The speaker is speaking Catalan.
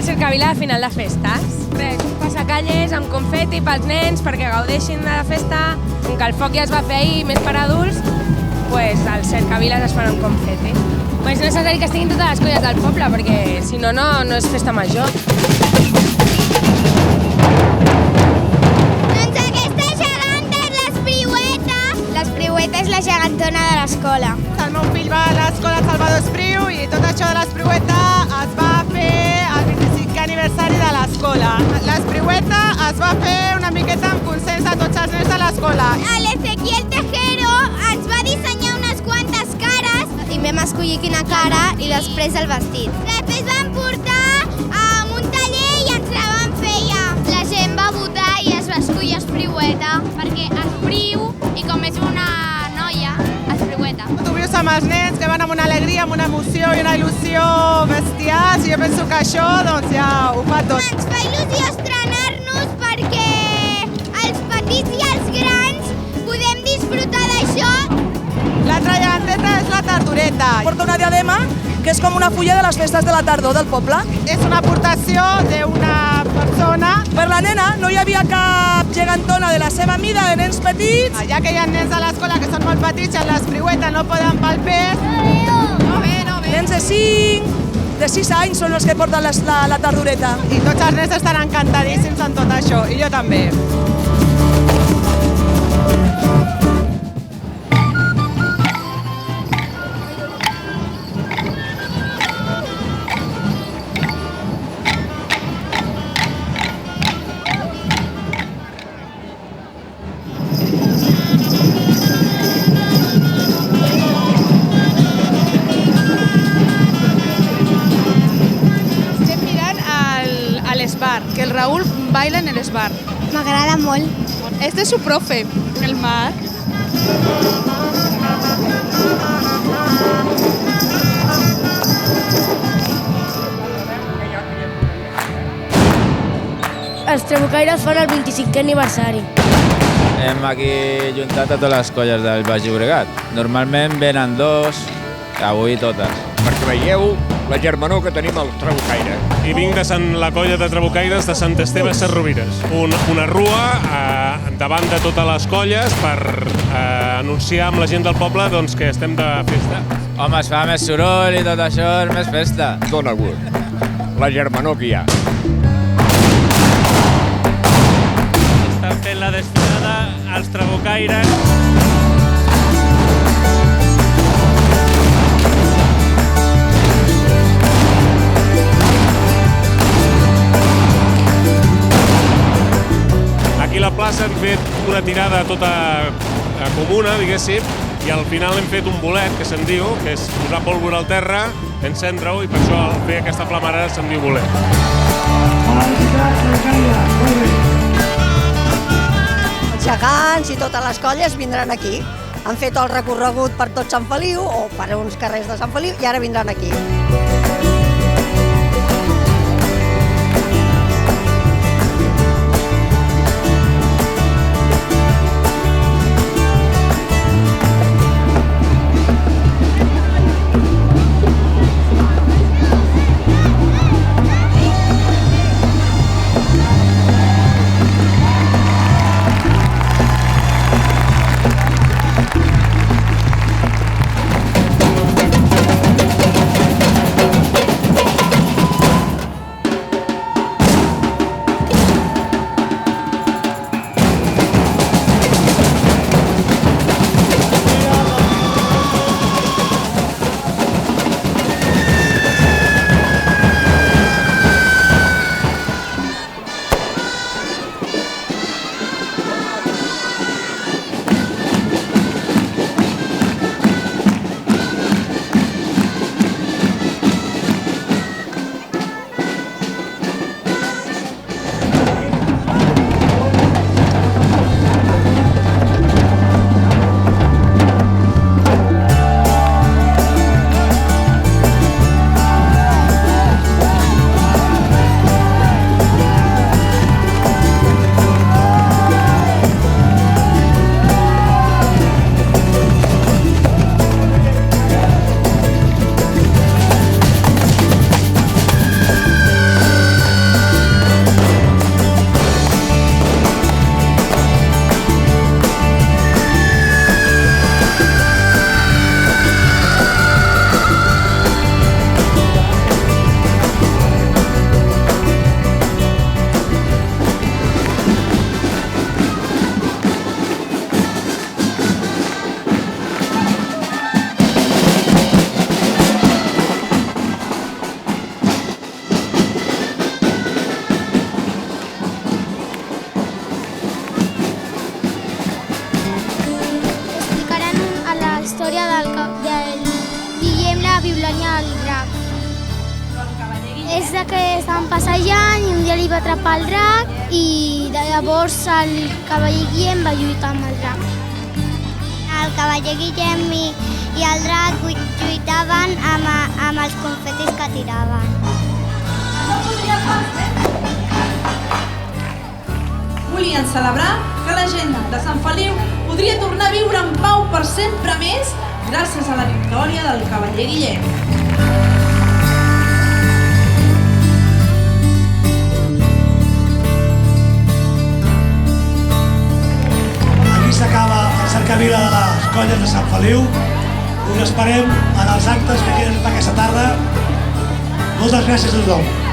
cercavila de final de festes. Res, un passacalles amb confeti pels nens perquè gaudeixin de la festa. Com que el foc ja es va fer ahir més per adults, pues els cercaviles es fan amb confeti. Pues no és necessari que estiguin totes les colles del poble perquè si no, no és festa major. Doncs aquesta geganta és l'Espriueta. L'Espriueta és la gegantona de l'escola. El meu fill va a l'escola Salvador Espriu i tot això de l'Espriueta es va fer el 25è aniversari de l'escola. L'Espriueta es va fer una miqueta en consens de tots els nens de l'escola. L'Ezequiel Tejero ens va dissenyar unes quantes cares i vam escollir quina cara i després el vestit. Després vam portar a un taller i ens la van fer ja. La gent va votar i es va escollir Espriueta perquè Espriu i com és una noia, Espriueta. Tu vius amb els nens que van amb una alegria, amb una emoció i una il·lusió bestials i jo penso que això doncs ja ho fa tot. Ens fa il·lusió estrenar-nos perquè els petits i els grans podem disfrutar d'això. L'altra geganteta és la Tardoreta. Porta una diadema que és com una fulla de les festes de la tardor del poble. És una aportació d'una persona. Per la nena no hi havia cap gegantona de la seva mida de nens petits. Ja que hi ha nens a l'escola que són molt petits i en l'Espriueta no poden pel pes. No ve. Nens de 5, de 6 anys són els que porten la tardoreta. I tots els nens estan encantadíssims en tot això, i jo també. Que el Raúl baila en el esbar. M'agrada molt. Este es su profe, el Marc. Els trabucaires fan el 25è aniversari. Hem aquí juntat a totes les colles del Baix Llobregat. Normalment venen 2, avui totes. Perquè veieu la germanor que tenim al Trabucaire. I vinc de la colla de trabucaires de Sant Esteve Sesrovires. Una rua davant de totes les colles per anunciar amb la gent del poble doncs, que estem de festa. Home, es fa més soroll i tot això és més festa. Dóna gust. La germanor que hi ha. Estan fent la desfilada als trabucaires. Aquí a la plaça hem fet una tirada tota comuna, diguéssim, i al final hem fet un bolet, que se'n diu, que és posar pólvora al terra, encendre-ho, i per això al fer aquesta flamarada se'n diu bolet. Els gegants i totes les colles vindran aquí. Han fet el recorregut per tot Sant Feliu o per uns carrers de Sant Feliu i ara vindran aquí. piulant el drac. És de que estaven passejant i un dia li va atrapar el drac i llavors el cavaller Guillem va lluitar amb el drac. El cavaller Guillem i el drac lluitaven amb els confetis que tiraven. Volien celebrar que la gent de Sant Feliu podria tornar a viure en pau per sempre més gràcies a la victòria del cavaller Guillem. S'acaba el cercavila de les colles de Sant Feliu. Us esperem en els actes que queden aquesta tarda. Moltes gràcies a tothom.